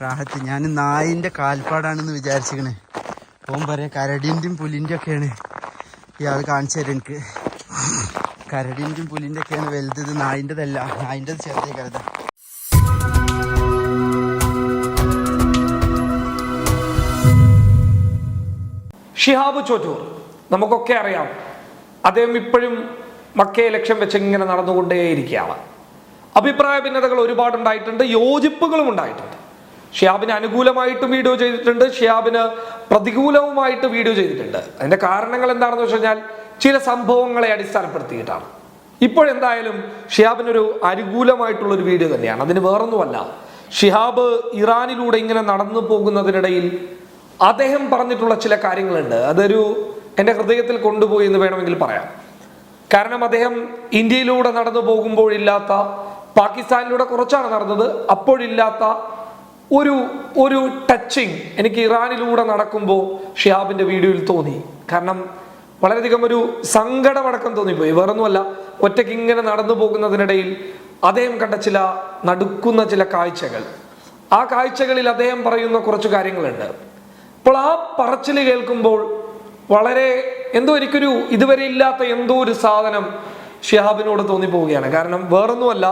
റാഹത്ത്. ഞാൻ നായിൻ്റെ കാൽപ്പാടാണെന്ന് വിചാരിച്ചിരിക്കണേ. ഓൻ പറയാം കരടിൻ്റെയും പുലിൻ്റെ ഒക്കെയാണ് ഇയാൾ കാണിച്ചു തരും. എനിക്ക് കരടിൻ്റെയും പുലിൻ്റെ ഒക്കെയാണ് വലുത്, ഇത് നായിൻ്റെതല്ല. നായിൻ്റെത് ചെറുതേ കരുത. ഷിഹാബ് ചോറ്റൂർ നമുക്കൊക്കെ അറിയാം. അദ്ദേഹം ഇപ്പോഴും മക്കയെ ലക്ഷ്യം വെച്ച് ഇങ്ങനെ നടന്നുകൊണ്ടേയിരിക്കുകയാണ്. അഭിപ്രായ ഭിന്നതകൾ ഒരുപാടുണ്ടായിട്ടുണ്ട്, യോജിപ്പുകളും ഉണ്ടായിട്ടുണ്ട്. ഷിഹാബിന് അനുകൂലമായിട്ടും വീഡിയോ ചെയ്തിട്ടുണ്ട്, ഷിഹാബിന് പ്രതികൂലവുമായിട്ട് വീഡിയോ ചെയ്തിട്ടുണ്ട്. അതിന്റെ കാരണങ്ങൾ എന്താണെന്ന് വെച്ച് കഴിഞ്ഞാൽ ചില സംഭവങ്ങളെ അടിസ്ഥാനപ്പെടുത്തിയിട്ടാണ്. ഇപ്പോഴെന്തായാലും ഷിഹാബിനൊരു അനുകൂലമായിട്ടുള്ളൊരു വീഡിയോ തന്നെയാണ്. അതിന് വേറൊന്നുമല്ല, ഷിഹാബ് ഇറാനിലൂടെ ഇങ്ങനെ നടന്നു പോകുന്നതിനിടയിൽ അദ്ദേഹം പറഞ്ഞിട്ടുള്ള ചില കാര്യങ്ങളുണ്ട്. അതൊരു എൻ്റെ ഹൃദയത്തിൽ കൊണ്ടുപോയി എന്ന് വേണമെങ്കിൽ പറയാം. കാരണം അദ്ദേഹം ഇന്ത്യയിലൂടെ നടന്നു പോകുമ്പോഴില്ലാത്ത, പാകിസ്ഥാനിലൂടെ കുറച്ചാണ് നടന്നത്, അപ്പോഴില്ലാത്ത ഒരു ടച്ചിങ് എനിക്ക് ഇറാനിലൂടെ നടക്കുമ്പോൾ ഷിഹാബിന്റെ വീഡിയോയിൽ തോന്നി. കാരണം വളരെയധികം ഒരു സങ്കടമടക്കം തോന്നിപ്പോയി. വേറൊന്നുമല്ല, ഒറ്റയ്ക്ക് ഇങ്ങനെ നടന്നു പോകുന്നതിനിടയിൽ അദ്ദേഹം കണ്ട ചില നടുക്കുന്ന ചില കാഴ്ചകൾ. ആ കാഴ്ചകളിൽ അദ്ദേഹം പറയുന്ന കുറച്ച് കാര്യങ്ങളുണ്ട്. അപ്പോൾ ആ പറച്ചിൽ കേൾക്കുമ്പോൾ വളരെ എനിക്കൊരു ഇതുവരെ ഇല്ലാത്ത എന്തോ ഒരു സാധനം ഷിഹാബിനോട് തോന്നിപ്പോവുകയാണ്. കാരണം വേറൊന്നുമല്ല,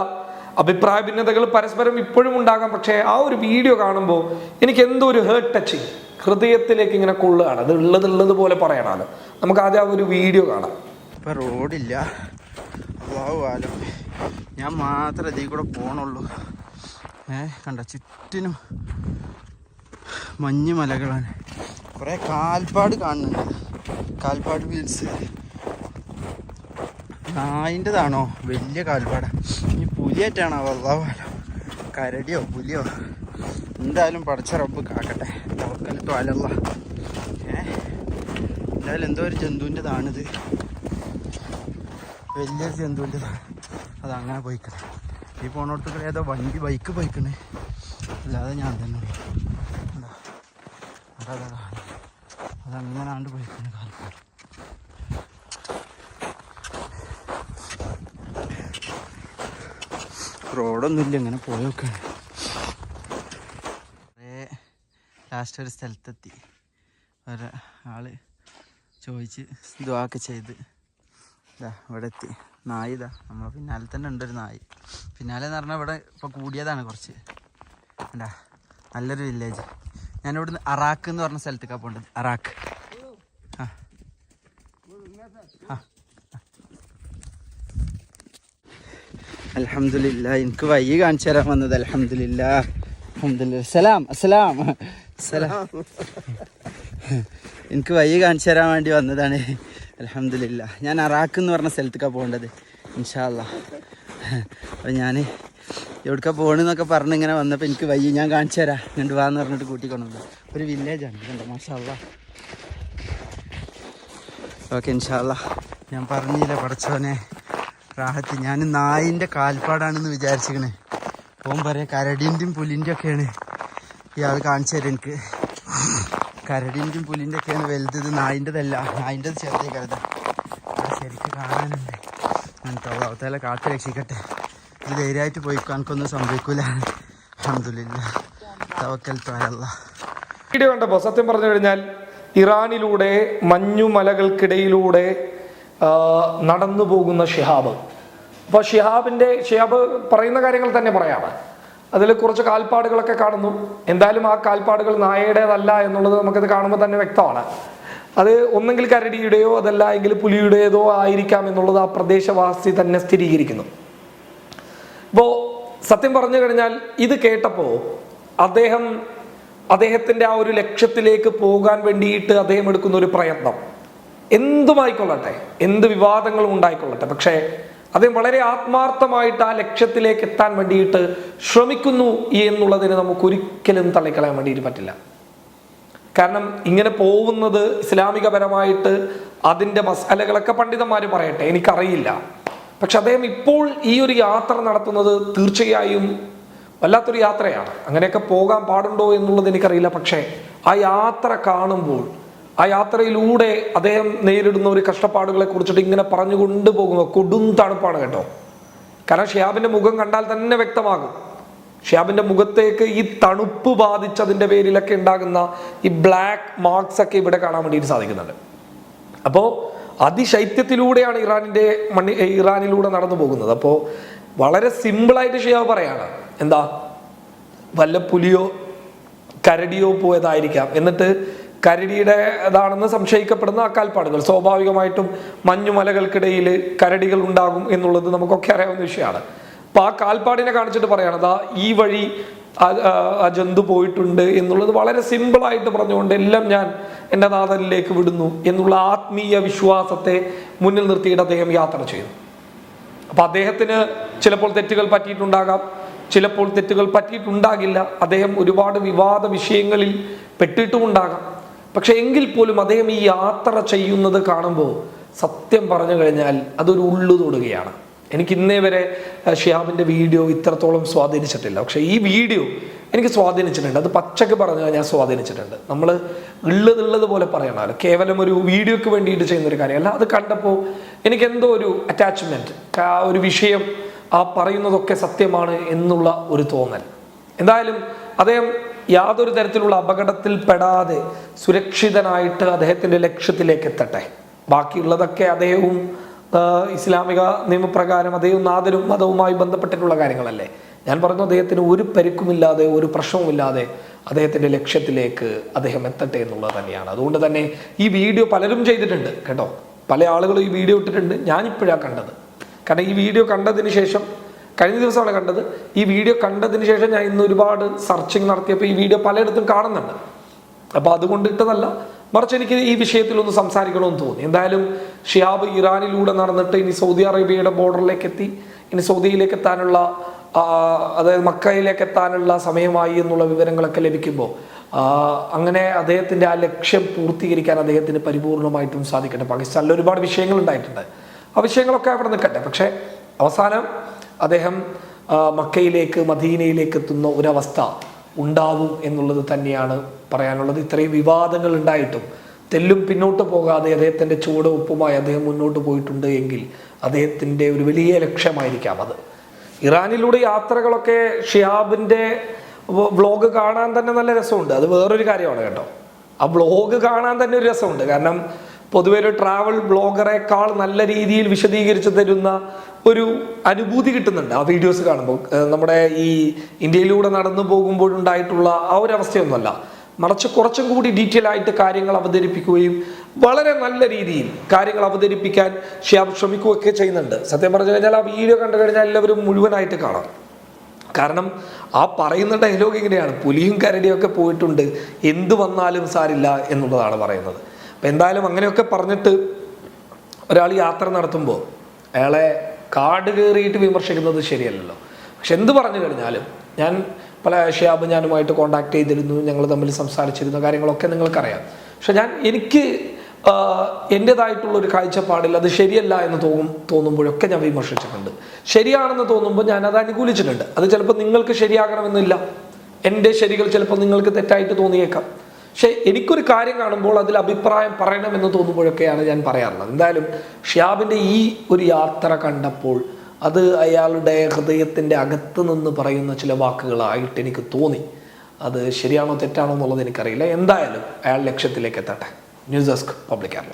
അഭിപ്രായ ഭിന്നതകൾ പരസ്പരം ഇപ്പോഴും ഉണ്ടാകാം. പക്ഷേ ആ ഒരു വീഡിയോ കാണുമ്പോൾ എനിക്ക് എന്തോ ഒരു ഹേർട്ട് ടച്ചിങ് ഹൃദയത്തിലേക്ക് ഇങ്ങനെ കൊള്ളുകയാണ്. അത് ഉള്ളത് പോലെ പറയണത്. നമുക്ക് ആദ്യം ആ ഒരു വീഡിയോ കാണാം. ഇപ്പം റോഡില്ല, കാലം ഞാൻ മാത്രമേ ഇതിൽ കൂടെ പോകണുള്ളൂ. കണ്ട ചുറ്റിനും മഞ്ഞ് മലകളാണ്. കുറേ കാൽപ്പാട് കാണുന്നുണ്ട്, കാൽപ്പാട് വീൽസ്. നായിൻ്റെതാണോ? വലിയ കാൽപ്പാടാണ്. ഈ പുലിയായിട്ടാണോ? വല്ലാവാലോ, കരടിയോ പുലിയോ എന്തായാലും പടച്ച റബ്ബ് കാക്കട്ടെ. തവക്കലത്തു അലല്ലാ. എന്തായാലും എന്തോ ഒരു ജന്തുവിൻ്റെതാണിത്, വലിയൊരു ജന്തുവിൻ്റെതാണ്. അതങ്ങനെ പോയിക്കണേ. ഈ പോണോടത്തൊക്കെ ഏതോ ബൈക്ക് പോയിക്കണേ, അല്ലാതെ ഞാൻ തന്നെ അതങ്ങനെ ആണ്ട് പോയിക്കണേ കാൽപ്പാട്. റോഡൊന്നുമില്ല, ഇങ്ങനെ പോയൊക്കെയാണ്. ലാസ്റ്റ് ഒരു സ്ഥലത്തെത്തി. ഒരാള് ചോദിച്ച് ദ്വാക്കെ ചെയ്ത് ഇവിടെ എത്തി. നായി ഇതാ നമ്മളെ പിന്നാലെ തന്നെ ഉണ്ടൊരു നായി. പിന്നാലെ എന്ന് പറഞ്ഞാൽ ഇവിടെ ഇപ്പോൾ കൂടിയതാണ് കുറച്ച്. ഉണ്ടാ നല്ലൊരു വില്ലേജ്. ഞാനിവിടുന്ന് അറാക്ക് എന്ന് പറഞ്ഞ സ്ഥലത്തേക്കാണ് പോകേണ്ടത്. അറാക്ക്. അൽഹംദുലില്ലാ, എനിക്ക് വയ്യ കാണിച്ചു തരാൻ വന്നത്. അൽഹംദുലില്ലാ, അൽഹംദുലില്ലാ. സലാം അസ്സലാം സലാം. എനിക്ക് വയ്യ കാണിച്ചു തരാൻ വേണ്ടി വന്നതാണ്. അൽഹംദുലില്ലാ. ഞാൻ അറാക്ക് എന്ന് പറഞ്ഞ സ്ഥലത്തേക്കാണ് പോകേണ്ടത് ഇൻഷാ അല്ലാ. അപ്പോൾ ഞാൻ എവിടേക്കാണ് പോകണമെന്നൊക്കെ പറഞ്ഞ് ഇങ്ങനെ വന്നപ്പോൾ എനിക്ക് വയ്യ, ഞാൻ കാണിച്ചു തരാം, ഇങ്ങോട്ട് വാന്ന് പറഞ്ഞിട്ട് കൂട്ടിക്കൊണ്ടു. ഒരു വില്ലേജാണ് കണ്ടോ, മാഷാ അല്ലാ. ഓക്കെ ഇൻഷാ അല്ലാ. ഞാൻ പറഞ്ഞില്ല പടച്ചോനെ റാഹത്ത്. ഞാൻ നായിൻ്റെ കാൽപ്പാടാണെന്ന് വിചാരിച്ചിരിക്കണേ. ഓൻ പറയാം കരടിൻ്റെയും പുലിൻ്റെ ഒക്കെയാണ് ഇയാൾ കാണിച്ചു തരും. എനിക്ക് കരടിൻ്റെയും പുലിൻ്റെ ഒക്കെയാണ് വലുത്, ഇത് നായിൻ്റെതല്ല. നായിൻ്റെത് ചെറുതേ കരുത. ശരിക്കും കാണാനുണ്ട്. അള്ളാഹുതആല കാത്തു രക്ഷിക്കട്ടെ. ഇത് ധൈര്യമായിട്ട് പോയിക്കോ, എനിക്കൊന്നും സംഭവിക്കൂല. അൽഹംദുലില്ലാ, തവക്കൽതു അലല്ലാഹ്. വീഡിയോ കണ്ടപ്പോൾ സത്യം പറഞ്ഞു കഴിഞ്ഞാൽ ഇറാനിലൂടെ മഞ്ഞുമലകൾക്കിടയിലൂടെ നടന്നു പോകുന്ന ഷിഹാബ്. അപ്പോൾ ഷിഹാബ് പറയുന്ന കാര്യങ്ങൾ തന്നെ പറയാറ്. അതിൽ കുറച്ച് കാൽപ്പാടുകളൊക്കെ കാണുന്നു. എന്തായാലും ആ കാൽപ്പാടുകൾ നായയുടേതല്ല എന്നുള്ളത് നമുക്കത് കാണുമ്പോൾ തന്നെ വ്യക്തമാണ്. അത് ഒന്നെങ്കിൽ കരടിയുടെയോ അതല്ല എങ്കിൽ പുലിയുടേതോ ആയിരിക്കാം എന്നുള്ളത് ആ പ്രദേശവാസി തന്നെ സ്ഥിരീകരിക്കുന്നു. അപ്പോൾ സത്യം പറഞ്ഞു കഴിഞ്ഞാൽ ഇത് കേട്ടപ്പോൾ അദ്ദേഹത്തിൻ്റെ ആ ഒരു ലക്ഷ്യത്തിലേക്ക് പോകാൻ വേണ്ടിയിട്ട് അദ്ദേഹം എടുക്കുന്ന ഒരു പ്രയത്നം എന്തുമായിക്കൊള്ളട്ടെ, എന്ത് വിവാദങ്ങളും ഉണ്ടായിക്കൊള്ളട്ടെ, പക്ഷേ അദ്ദേഹം വളരെ ആത്മാർത്ഥമായിട്ട് ആ ലക്ഷ്യത്തിലേക്ക് എത്താൻ വേണ്ടിയിട്ട് ശ്രമിക്കുന്നു എന്നുള്ളതിന് നമുക്ക് ഒരിക്കലും തള്ളിക്കളയാൻ വേണ്ടിയിട്ട് പറ്റില്ല. കാരണം ഇങ്ങനെ പോകുന്നത് ഇസ്ലാമികപരമായിട്ട് അതിൻ്റെ മസാലകളൊക്കെ പണ്ഡിതന്മാർ പറയട്ടെ, എനിക്കറിയില്ല. പക്ഷെ അദ്ദേഹം ഇപ്പോൾ ഈ ഒരു യാത്ര നടത്തുന്നത് തീർച്ചയായും വല്ലാത്തൊരു യാത്രയാണ്. അങ്ങനെയൊക്കെ പോകാൻ പാടുണ്ടോ എന്നുള്ളത് എനിക്കറിയില്ല. പക്ഷേ ആ യാത്ര കാണുമ്പോൾ, ആ യാത്രയിലൂടെ അദ്ദേഹം നേരിടുന്ന ഒരു കഷ്ടപ്പാടുകളെ കുറിച്ചിട്ട് ഇങ്ങനെ പറഞ്ഞു കൊണ്ടുപോകുമ്പോൾ കൊടും തണുപ്പാണ് കേട്ടോ. കാരണം ഷിഹാബിന്റെ മുഖം കണ്ടാൽ തന്നെ വ്യക്തമാകും ഷിഹാബിന്റെ മുഖത്തേക്ക് ഈ തണുപ്പ് ബാധിച്ചതിന്റെ പേരിലൊക്കെ ഉണ്ടാകുന്ന ഈ ബ്ലാക്ക് മാർക്സ് ഒക്കെ ഇവിടെ കാണാൻ വേണ്ടിയിട്ട് സാധിക്കുന്നുണ്ട്. അപ്പോൾ അതിശൈത്യത്തിലൂടെയാണ് ഇറാനിലൂടെ നടന്നു പോകുന്നത്. അപ്പോൾ വളരെ സിമ്പിളായിട്ട് ഷിഹാബ് പറയാണ്, എന്താ വല്ല പുലിയോ കരടിയോ പോയതായിരിക്കാം, എന്നിട്ട് കരടിയുടെ ഇതാണെന്ന് സംശയിക്കപ്പെടുന്ന ആ കാൽപ്പാടുകൾ, സ്വാഭാവികമായിട്ടും മഞ്ഞുമലകൾക്കിടയിൽ കരടികൾ ഉണ്ടാകും എന്നുള്ളത് നമുക്കൊക്കെ അറിയാവുന്ന വിഷയമാണ്. അപ്പൊ ആ കാൽപ്പാടിനെ കാണിച്ചിട്ട് പറയാണ്, അതാ ഈ വഴി ആ ജന്തു പോയിട്ടുണ്ട് എന്നുള്ളത് വളരെ സിമ്പിളായിട്ട് പറഞ്ഞുകൊണ്ട് എല്ലാം ഞാൻ എൻ്റെ നാഥനിലേക്ക് വിടുന്നു എന്നുള്ള ആത്മീയ വിശ്വാസത്തെ മുന്നിൽ നിർത്തിയിട്ട് അദ്ദേഹം യാത്ര ചെയ്യുന്നു. അപ്പൊ അദ്ദേഹത്തിന് ചിലപ്പോൾ തെറ്റുകൾ പറ്റിയിട്ടുണ്ടാകാം, ചിലപ്പോൾ തെറ്റുകൾ പറ്റിയിട്ടുണ്ടാകില്ല. അദ്ദേഹം ഒരുപാട് വിവാദ വിഷയങ്ങളിൽ പെട്ടിട്ടുമുണ്ടാകാം. പക്ഷെ എങ്കിൽ പോലും അദ്ദേഹം ഈ യാത്ര ചെയ്യുന്നത് കാണുമ്പോൾ സത്യം പറഞ്ഞു കഴിഞ്ഞാൽ അതൊരു ഉള്ളു തൊടുകയാണ്. എനിക്ക് ഇന്നേ വരെ ഷിഹാബിന്റെ വീഡിയോ ഇത്രത്തോളം സ്വാധീനിച്ചിട്ടില്ല. പക്ഷെ ഈ വീഡിയോ എനിക്ക് സ്വാധീനിച്ചിട്ടുണ്ട്. അത് പച്ചക്ക് പറഞ്ഞു കഴിഞ്ഞാൽ സ്വാധീനിച്ചിട്ടുണ്ട്. നമ്മൾ ഉള്ളത് പോലെ പറയണമല്ലോ, കേവലം ഒരു വീഡിയോക്ക് വേണ്ടിയിട്ട് ചെയ്യുന്ന ഒരു കാര്യമല്ല. അത് കണ്ടപ്പോൾ എനിക്ക് എന്തോ ഒരു അറ്റാച്ച്മെന്റ്, ആ ഒരു വിഷയം, ആ പറയുന്നതൊക്കെ സത്യമാണ് എന്നുള്ള ഒരു തോന്നൽ. എന്തായാലും അദ്ദേഹം യാതൊരു തരത്തിലുള്ള അപകടത്തിൽ പെടാതെ സുരക്ഷിതനായിട്ട് അദ്ദേഹത്തിന്റെ ലക്ഷ്യത്തിലേക്ക് എത്തട്ടെ. ബാക്കിയുള്ളതൊക്കെ അദ്ദേഹവും ഇസ്ലാമിക നിയമപ്രകാരം അദ്ദേഹം നാദരും മതവുമായി ബന്ധപ്പെട്ടിട്ടുള്ള കാര്യങ്ങളല്ലേ. ഞാൻ പറഞ്ഞു, അദ്ദേഹത്തിന് ഒരു പരിക്കുമില്ലാതെ ഒരു പ്രശ്നവുമില്ലാതെ അദ്ദേഹത്തിന്റെ ലക്ഷ്യത്തിലേക്ക് അദ്ദേഹം എത്തട്ടെ എന്നുള്ളത് തന്നെയാണ്. അതുകൊണ്ട് തന്നെ ഈ വീഡിയോ പലരും ചെയ്തിട്ടുണ്ട് കേട്ടോ, പല ആളുകളും ഈ വീഡിയോ ഇട്ടിട്ടുണ്ട്. ഞാനിപ്പോഴാണ് കണ്ടത്. കാരണം ഈ വീഡിയോ കണ്ടതിന് ശേഷം, കഴിഞ്ഞ ദിവസമാണ് കണ്ടത്, ഈ വീഡിയോ കണ്ടതിന് ശേഷം ഞാൻ ഇന്ന് ഒരുപാട് സെർച്ചിങ് നടത്തിയപ്പോൾ ഈ വീഡിയോ പലയിടത്തും കാണുന്നുണ്ട്. അപ്പോൾ അതുകൊണ്ട് ഇട്ടതല്ല, മറിച്ച് എനിക്ക് ഈ വിഷയത്തിൽ ഒന്ന് സംസാരിക്കണമെന്ന് തോന്നി. എന്തായാലും ഷിഹാബ് ഇറാനിലൂടെ നടന്നിട്ട് ഇനി സൗദി അറേബ്യയുടെ ബോർഡറിലേക്ക് എത്തി, ഇനി സൗദിയിലേക്ക് എത്താനുള്ള, അതായത് മക്കയിലേക്ക് എത്താനുള്ള സമയമായി എന്നുള്ള വിവരങ്ങളൊക്കെ ലഭിക്കുമ്പോൾ അങ്ങനെ അദ്ദേഹത്തിൻ്റെ ആ ലക്ഷ്യം പൂർത്തീകരിക്കാൻ അദ്ദേഹത്തിന് പരിപൂർണമായിട്ടും സാധിക്കട്ടെ. പാകിസ്ഥാനിൽ ഒരുപാട് വിഷയങ്ങൾ ഉണ്ടായിട്ടുണ്ട്, ആ വിഷയങ്ങളൊക്കെ അവിടെ നിൽക്കട്ടെ. പക്ഷേ അവസാനം അദ്ദേഹം മക്കയിലേക്ക്, മദീനയിലേക്ക് എത്തുന്ന ഒരവസ്ഥ ഉണ്ടാവും എന്നുള്ളത് തന്നെയാണ് പറയാനുള്ളത്. ഇത്രയും വിവാദങ്ങൾ ഉണ്ടായിട്ടും തെല്ലും പിന്നോട്ട് പോകാതെ അദ്ദേഹത്തിൻ്റെ ചുവടുവെപ്പുമായി അദ്ദേഹം മുന്നോട്ട് പോയിട്ടുണ്ട് എങ്കിൽ അദ്ദേഹത്തിൻ്റെ ഒരു വലിയ ലക്ഷ്യമായിരിക്കാം അത്. ഇറാനിലൂടെ യാത്രകളൊക്കെ ഷിഹാബിൻ്റെ വ്ളോഗ് കാണാൻ തന്നെ നല്ല രസമുണ്ട്. അത് വേറൊരു കാര്യമാണ് കേട്ടോ. ആ വ്ളോഗ് കാണാൻ തന്നെ ഒരു രസമുണ്ട്. കാരണം പൊതുവെ ഒരു ട്രാവൽ ബ്ലോഗറേക്കാൾ നല്ല രീതിയിൽ വിശദീകരിച്ച് തരുന്ന ഒരു അനുഭൂതി കിട്ടുന്നുണ്ട് ആ വീഡിയോസ് കാണുമ്പോൾ. നമ്മുടെ ഈ ഇന്ത്യയിലൂടെ നടന്നു പോകുമ്പോഴുണ്ടായിട്ടുള്ള ആ ഒരു അവസ്ഥയൊന്നുമല്ല, മറിച്ച് കുറച്ചും കൂടി ഡീറ്റെയിൽ ആയിട്ട് കാര്യങ്ങൾ അവതരിപ്പിക്കുകയും വളരെ നല്ല രീതിയിൽ കാര്യങ്ങൾ അവതരിപ്പിക്കാൻ ഷിഹാബ് ശ്രമിക്കുകയൊക്കെ ചെയ്യുന്നുണ്ട്. സത്യം പറഞ്ഞു കഴിഞ്ഞാൽ ആ വീഡിയോ കണ്ടു കഴിഞ്ഞാൽ എല്ലാവരും മുഴുവനായിട്ട് കാണാം. കാരണം ആ പറയുന്ന ഡയലോഗ് ഇങ്ങനെയാണ്, പുലിയും കരടിയും ഒക്കെ പോയിട്ടുണ്ട്, എന്ത് വന്നാലും സാരില്ല എന്നുള്ളതാണ് പറയുന്നത്. അപ്പം എന്തായാലും അങ്ങനെയൊക്കെ പറഞ്ഞിട്ട് ഒരാൾ യാത്ര നടത്തുമ്പോൾ അയാളെ കാട് കയറിയിട്ട് വിമർശിക്കുന്നത് ശരിയല്ലല്ലോ. പക്ഷെ എന്ത് പറഞ്ഞു കഴിഞ്ഞാലും, ഞാൻ പല ഷിഹാബ് ഞാനുമായിട്ട് കോണ്ടാക്ട് ചെയ്തിരുന്നു, ഞങ്ങൾ തമ്മിൽ സംസാരിച്ചിരുന്ന കാര്യങ്ങളൊക്കെ നിങ്ങൾക്കറിയാം. പക്ഷെ എനിക്ക് എൻ്റെതായിട്ടുള്ള ഒരു കാഴ്ചപ്പാടിൽ അത് ശരിയല്ല എന്ന് തോന്നുമ്പോഴൊക്കെ ഞാൻ വിമർശിച്ചിട്ടുണ്ട്. ശരിയാണെന്ന് തോന്നുമ്പോൾ ഞാൻ അത് അനുകൂലിച്ചിട്ടുണ്ട്. അത് ചിലപ്പോൾ നിങ്ങൾക്ക് ശരിയാകണമെന്നില്ല, എൻ്റെ ശരികൾ ചിലപ്പോൾ നിങ്ങൾക്ക് തെറ്റായിട്ട് തോന്നിയേക്കാം. പക്ഷെ എനിക്കൊരു കാര്യം കാണുമ്പോൾ അതിൽ അഭിപ്രായം പറയണമെന്ന് തോന്നുമ്പോഴൊക്കെയാണ് ഞാൻ പറയാറുള്ളത്. എന്തായാലും ഷിഹാബിൻ്റെ ഈ ഒരു യാത്ര കണ്ടപ്പോൾ അത് അയാളുടെ ഹൃദയത്തിൻ്റെ അകത്ത് നിന്ന് പറയുന്ന ചില വാക്കുകളായിട്ട് എനിക്ക് തോന്നി. അത് ശരിയാണോ തെറ്റാണോ എന്നുള്ളത് എനിക്കറിയില്ല. എന്തായാലും അയാൾ ലക്ഷ്യത്തിലേക്ക് എത്തട്ടെ. News desk public Kerala.